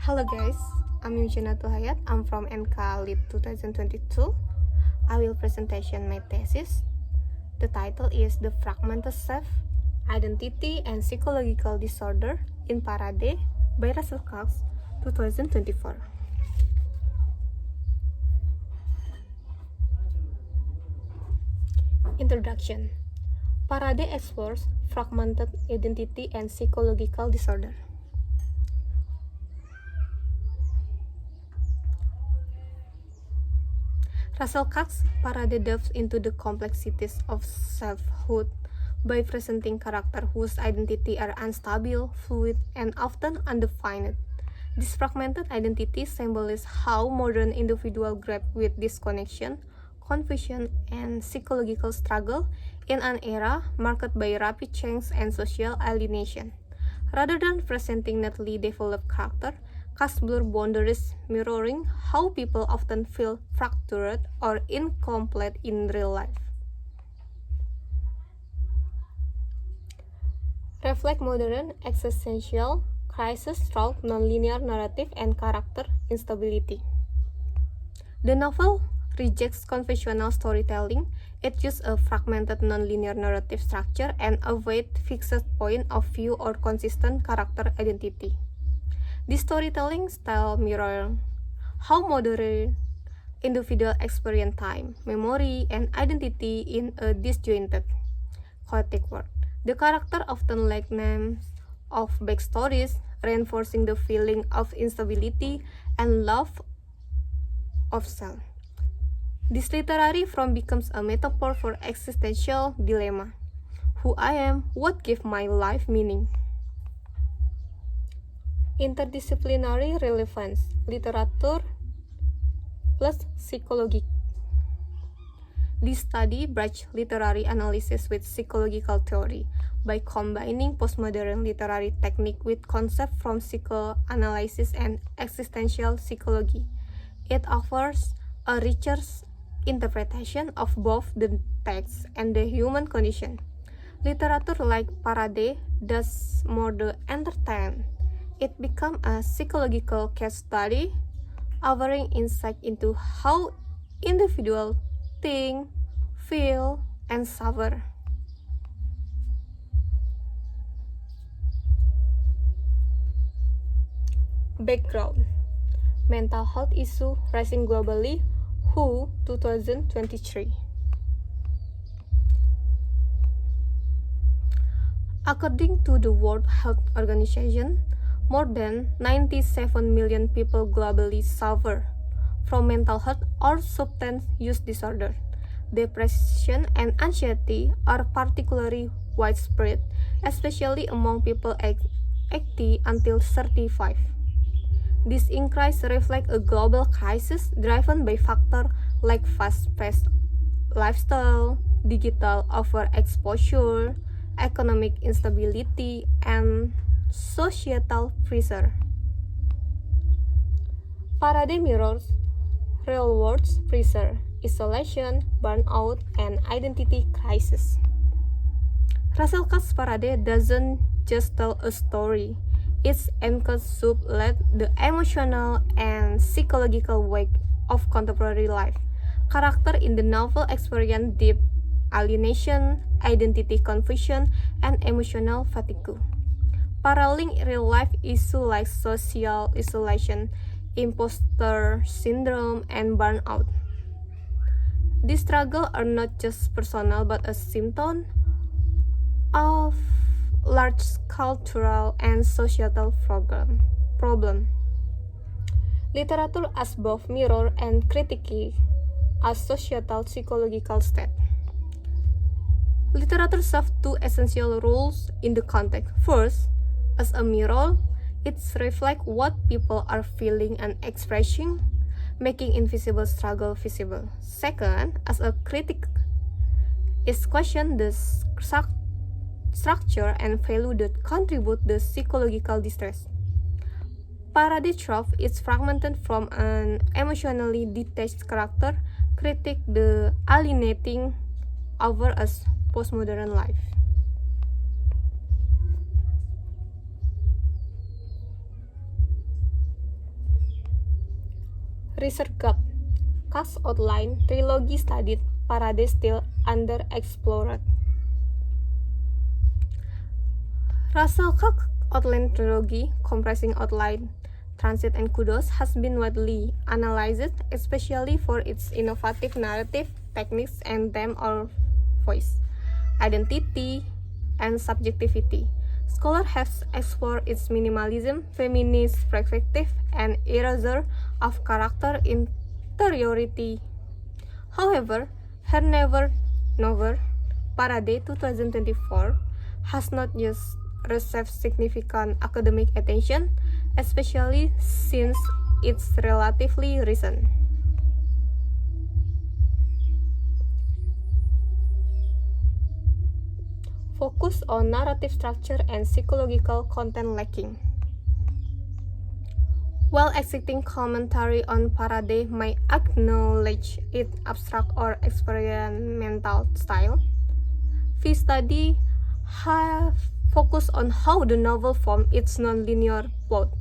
Hello guys, I'm Yujana Tuhayat. I'm from NK Lit 2022. I will presentation my thesis. The title is The Fragmented Self, Identity and Psychological Disorder in Parade by Russell Cox, 2024. Introduction. Parade explores fragmented identity and psychological disorder. Russell Cox Parade delves into the complexities of selfhood by presenting characters whose identity are unstable, fluid, and often undefined. This fragmented identity symbolizes how modern individuals grapple with disconnection, confusion, and psychological struggle in an era marked by rapid change and social alienation. Rather than presenting neatly developed characters, Cox blur boundaries, mirroring how people often feel fractured or incomplete in real life. Reflect modern existential crisis through nonlinear narrative and character instability. The novel rejects conventional storytelling. It uses a fragmented nonlinear narrative structure and avoids fixed point of view or consistent character identity. This storytelling style mirrors how modern individuals experience time, memory, and identity in a disjointed, chaotic world. The characters often lack names of backstories, reinforcing the feeling of instability and love of self. This literary form becomes a metaphor for existential dilemma. Who I am, what gives my life meaning? Interdisciplinary relevance, literature plus psychology. This study bridges literary analysis with psychological theory by combining postmodern literary technique with concepts from psychoanalysis and existential psychology. It offers a richer interpretation of both the text and the human condition. Literature like Parade does more than entertain. It becomes a psychological case study, offering insight into how individuals think, feel, and suffer. Background: mental health issue rising globally. WHO 2023. According to the World Health Organization, more than 97 million people globally suffer from mental health or substance use disorder. Depression and anxiety are particularly widespread, especially among people aged 80 until 35. This increase reflects a global crisis driven by factors like fast-paced lifestyle, digital overexposure, economic instability, and societal pressure. Parade mirrors real-world pressure, isolation, burnout, and identity crisis. Russell Cox Parade doesn't just tell a story. Its encapsulates the emotional and psychological weight of contemporary life. Characters in the novel experience deep alienation, identity confusion, and emotional fatigue, paralleling real-life issues like social isolation, imposter syndrome, and burnout. These struggles are not just personal but a symptom of large cultural and societal problem. Literature as both mirror and critique a societal psychological state. Literature serves two essential roles in the context. First, as a mirror, it reflects what people are feeling and expressing, making invisible struggle visible. Second, as a critic, it questions the structure and value that contribute to psychological distress. Parade Trough is fragmented from an emotionally detached character, critique the alienating over a postmodern life. Research Gap, Cast Outline Trilogy studied Parade still underexplored. Russell Cook Outline Trilogy, comprising Outline, Transit, and Kudos, has been widely analyzed, especially for its innovative narrative techniques and theme or voice, identity, and subjectivity. Scholars have explored its minimalism, feminist perspective, and erasure of character interiority. However, her novel, Parade 2024, has not just received significant academic attention, especially since it's relatively recent. Focus on narrative structure and psychological content lacking. While existing commentary on Parade may acknowledge its abstract or experimental style, the study have focused on how the novel forms its non-linear plot,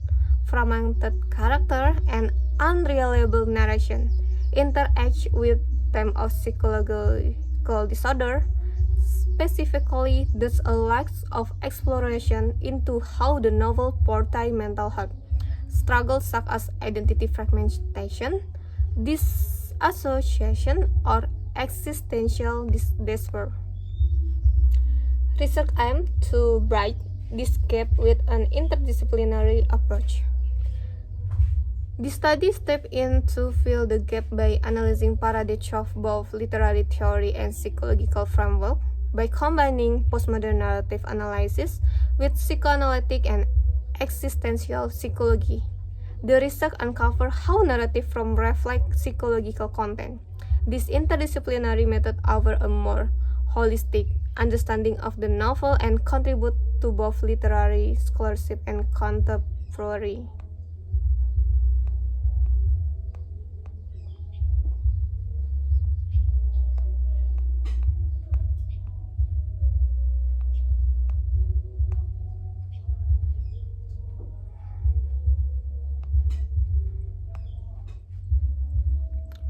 fragmented character, and unreliable narration, interact with themes of psychological disorder. Specifically, there's a lack of exploration into how the novel portrays mental health struggles such as identity fragmentation, disassociation, or existential despair. Research aims to bridge this gap with an interdisciplinary approach. The study stepped in to fill the gap by analyzing Parade through both literary theory and psychological framework. By combining postmodern narrative analysis with psychoanalytic and existential psychology, the research uncovered how narrative forms reflect psychological content. This interdisciplinary method offers a more holistic understanding of the novel and contribute to both literary scholarship and contemporary.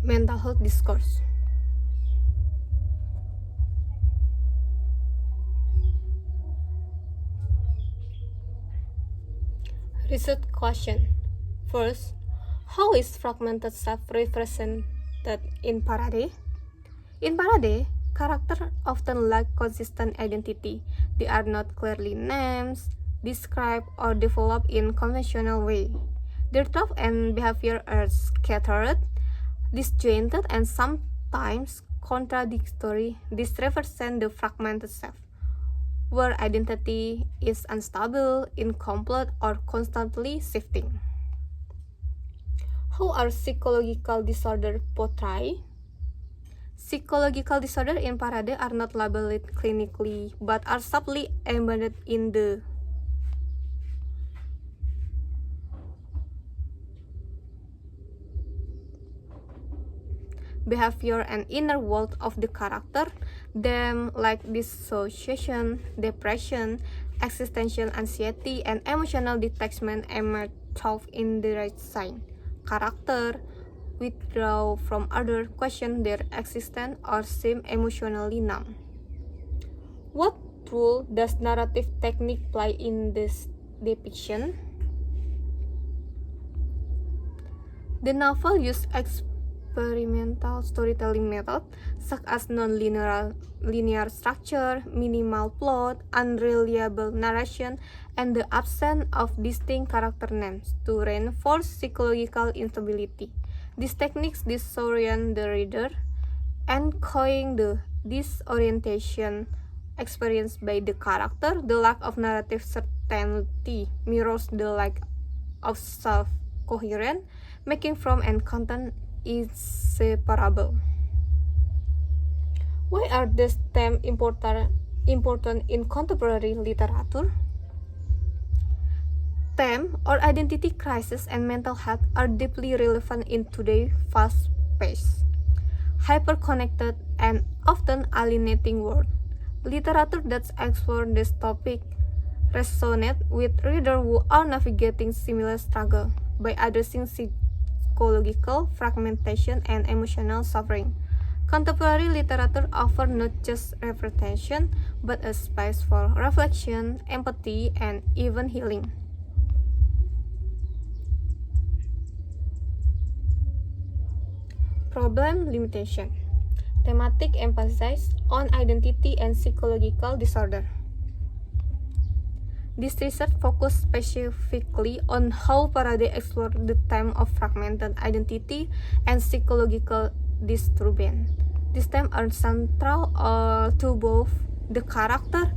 Mental health discourse. Research question. First, how is fragmented self represented in Parade? In Parade, characters often lack consistent identity. They are not clearly named, described, or developed in conventional way. Their thoughts and behavior are scattered, disjointed, and sometimes contradictory. This represents the fragmented self, where identity is unstable, incomplete, or constantly shifting. How are psychological disorders portrayed? Psychological disorders in Parade are not labeled clinically, but are subtly embedded in the behavior and inner world of the character. Them like dissociation, depression, existential anxiety, and emotional detachment emerge in the right sign. Character withdraw from others, question their existence, or seem emotionally numb. What role does narrative technique play in this depiction? The novel uses experimental storytelling methods such as non-linear structure, minimal plot, unreliable narration, and the absence of distinct character names to reinforce psychological instability. These techniques disorient the reader, echoing the disorientation experienced by the character. The lack of narrative certainty mirrors the lack of self-coherence, making form and content inseparable. Why are these themes important in contemporary literature? Theme or identity crisis and mental health are deeply relevant in today's fast-paced, hyper-connected, and often alienating world. Literature that explores this topic resonates with readers who are navigating similar struggle. By addressing psychological fragmentation and emotional suffering. Contemporary literature offers not just representation, but a space for reflection, empathy, and even healing. Problem limitation. Thematic emphasis on identity and psychological disorder. This research focused specifically on how Faraday explored the theme of fragmented identity and psychological disturbance. These themes are central to both the character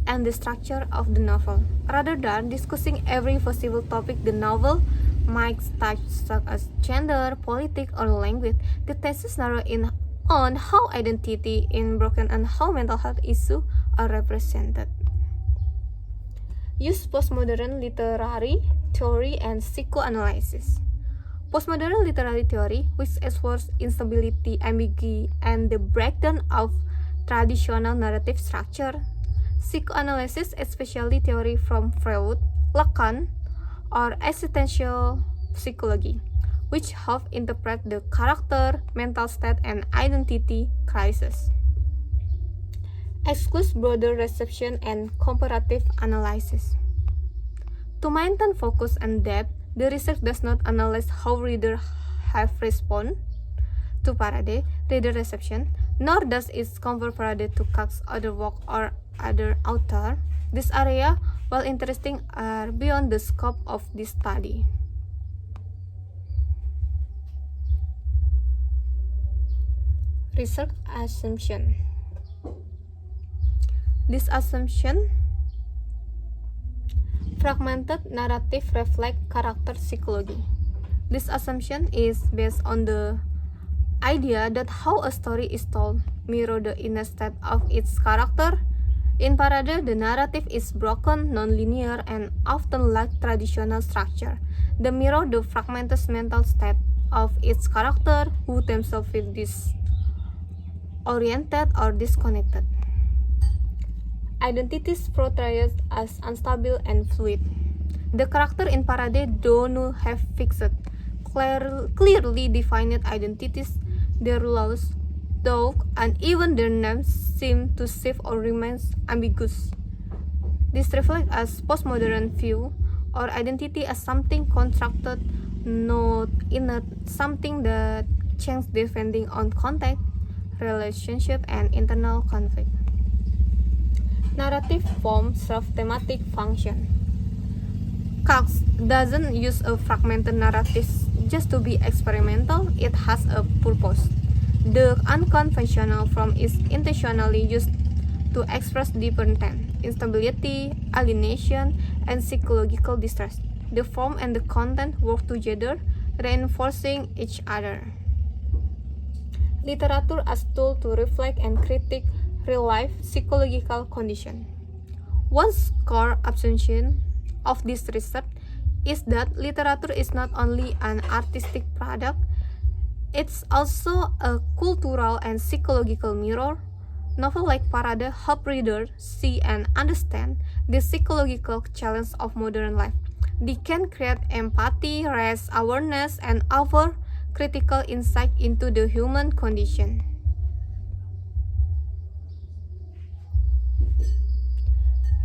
and the structure of the novel. Rather than discussing every possible topic the novel might touch, such as gender, politics, or language, the thesis narrow in on how identity is broken and how mental health issues are represented. Use postmodern literary theory and psychoanalysis. Postmodern literary theory, which explores instability, ambiguity, and the breakdown of traditional narrative structure. Psychoanalysis, especially theory from Freud, Lacan, or existential psychology, which help interpret the character, mental state, and identity crisis. Excludes broader reception and comparative analysis. To maintain focus and depth, the research does not analyze how readers have responded to Faraday reader reception, nor does it compare Faraday to Cox's other work or other author. This area, while interesting, are beyond the scope of this study. Research assumption. This assumption, fragmented narrative reflect character psychology. This assumption is based on the idea that how a story is told mirrors the inner state of its character. In Faraday, the narrative is broken, non-linear, and often lacks traditional structure. They mirror the fragmented mental state of its character, who themselves feel disoriented or disconnected. Identities portrayed as unstable and fluid. The character in Faraday do not have fixed, clearly defined identities. Their laws, thought, and even their names seem to shift or remain ambiguous. This reflects as postmodern view or identity as something constructed, not innate, something that changes depending on context, relationship, and internal conflict. Narrative form serves thematic function. Cox doesn't use a fragmented narrative just to be experimental, it has a purpose. The unconventional form is intentionally used to express different themes: instability, alienation, and psychological distress. The form and the content work together, reinforcing each other. Literature as tool to reflect and critique real-life psychological condition. One core assumption of this research is that literature is not only an artistic product, it's also a cultural and psychological mirror. Novels like Faraday help readers see and understand the psychological challenge of modern life. They can create empathy, raise awareness, and offer critical insight into the human condition.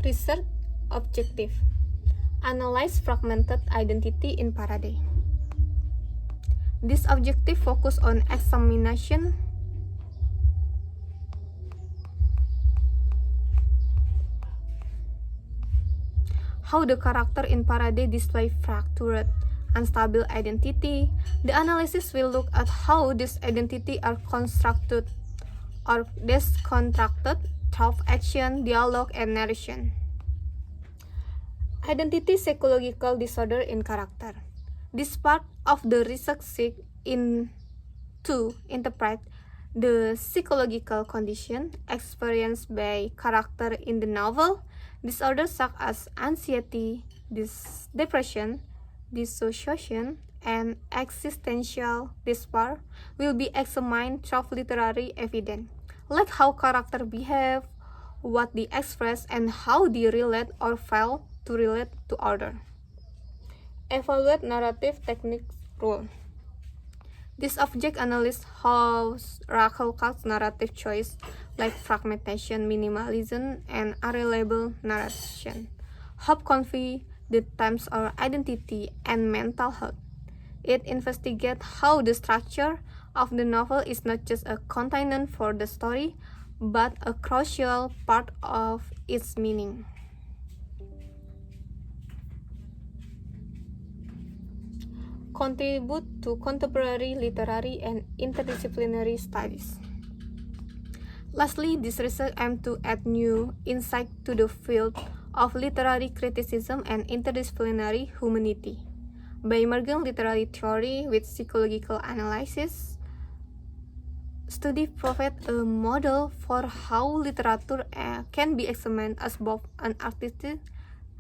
Research objective: analyze fragmented identity in Faraday. This objective focus on examination how the character in Faraday display fractured, unstable identity. The analysis will look at how these identities are constructed or disconstructed through action, dialogue, and narration. Identity psychological disorder in character. This part of the research seeks to interpret the psychological condition experienced by character in the novel. Disorders such as anxiety, depression, dissociation, and existential despair will be examined through literary evidence, like how characters behave, what they express, and how they relate or fail to relate to others. Evaluate narrative techniques rule. This object analysis how Rachel Katz narrative choice like fragmentation, minimalism, and unreliable narration help convey the themes of identity and mental health. It investigates how the structure of the novel is not just a container for the story, but a crucial part of its meaning. Contribute to contemporary literary and interdisciplinary studies. Lastly, this research aims to add new insight to the field of literary criticism and interdisciplinary humanity. By merging literary theory with psychological analysis, study provides a model for how literature can be examined as both an artistic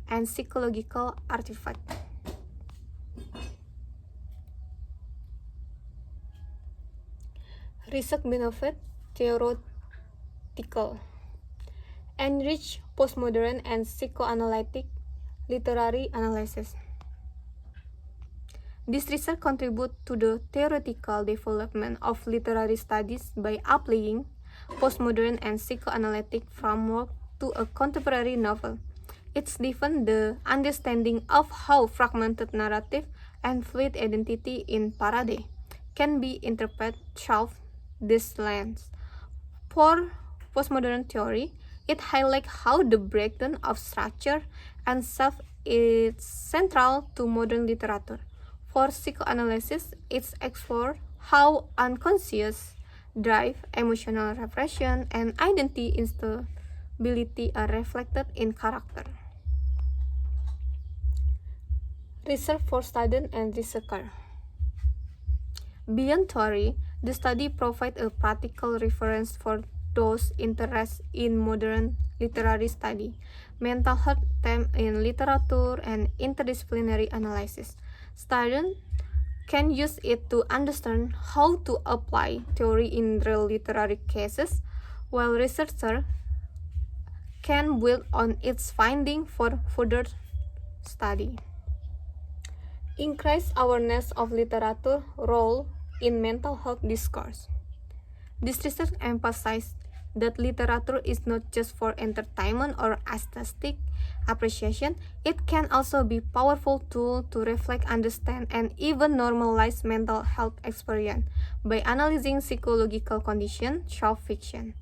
and psychological artifact. Research benefit theoretical. Enrich postmodern and psychoanalytic literary analysis. This research contributes to the theoretical development of literary studies by applying postmodern and psychoanalytic framework to a contemporary novel. It's deepens the understanding of how fragmented narrative and fluid identity in parade can be interpreted through this lens. For postmodern theory, it highlights how the breakdown of structure and self is central to modern literature. For psychoanalysis, it explores how unconscious drive, emotional repression, and identity instability are reflected in character. Research for student and researcher. Beyond theory, the study provides a practical reference for those interested in modern literary study, mental health theme in literature, and interdisciplinary analysis. Students can use it to understand how to apply theory in real literary cases, while researchers can build on its findings for further study. Increase awareness of literature role in mental health discourse. This research emphasizes that literature is not just for entertainment or aesthetic appreciation, it can also be a powerful tool to reflect, understand, and even normalize mental health experience by analyzing psychological conditions through fiction.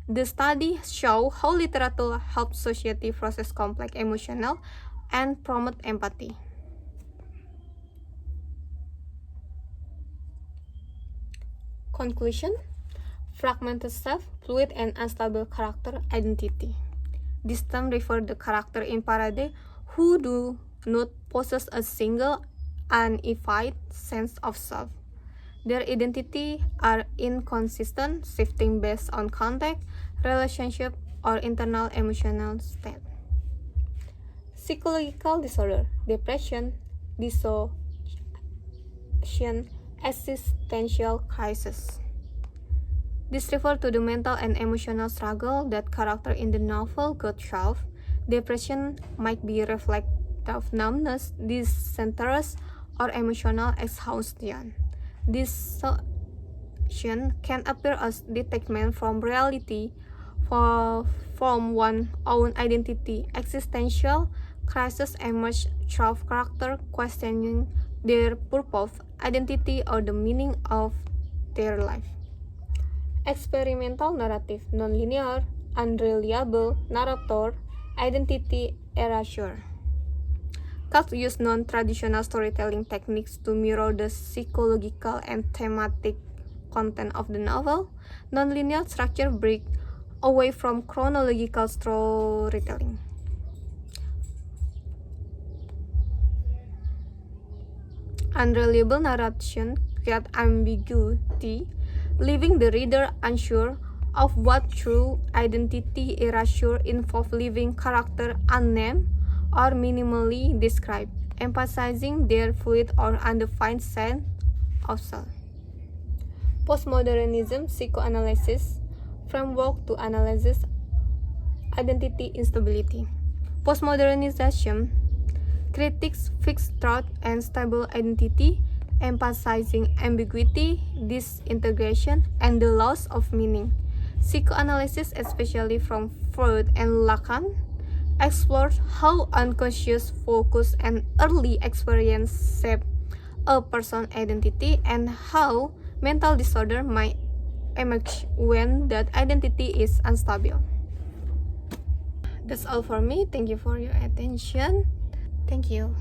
The study shows how literature helps society process complex emotional and promote empathy. Conclusion: fragmented self, fluid and unstable character identity. This term refers to character in parade who do not possess a single unified sense of self. Their identity are inconsistent, shifting based on context, relationship, or internal emotional state. Psychological disorder, depression, dissociation, existential crisis. This refers to the mental and emotional struggle that character in the novel go through. Depression might be reflective of numbness, disinterest, or emotional exhaustion. Dissociation can appear as detachment from reality, from one's own identity. Existential crisis emerge through character questioning their purpose, identity, or the meaning of their life. Experimental narrative, nonlinear, unreliable narrator, identity erasure. Katz used non-traditional storytelling techniques to mirror the psychological and thematic content of the novel. Nonlinear structure break away from chronological storytelling. Unreliable narration creates ambiguity, leaving the reader unsure of what true identity. Erasure involves leaving character unnamed or minimally described, emphasizing their fluid or undefined sense of self. Postmodernism psychoanalysis framework to analyze identity instability. Postmodernism critiques fixed truth and stable identity, emphasizing ambiguity, disintegration, and the loss of meaning. Psychoanalysis, especially from Freud and Lacan, explored how unconscious focus and early experience shape a person's identity and how mental disorder might emerge when that identity is unstable. That's all for me. Thank you for your attention. Thank you.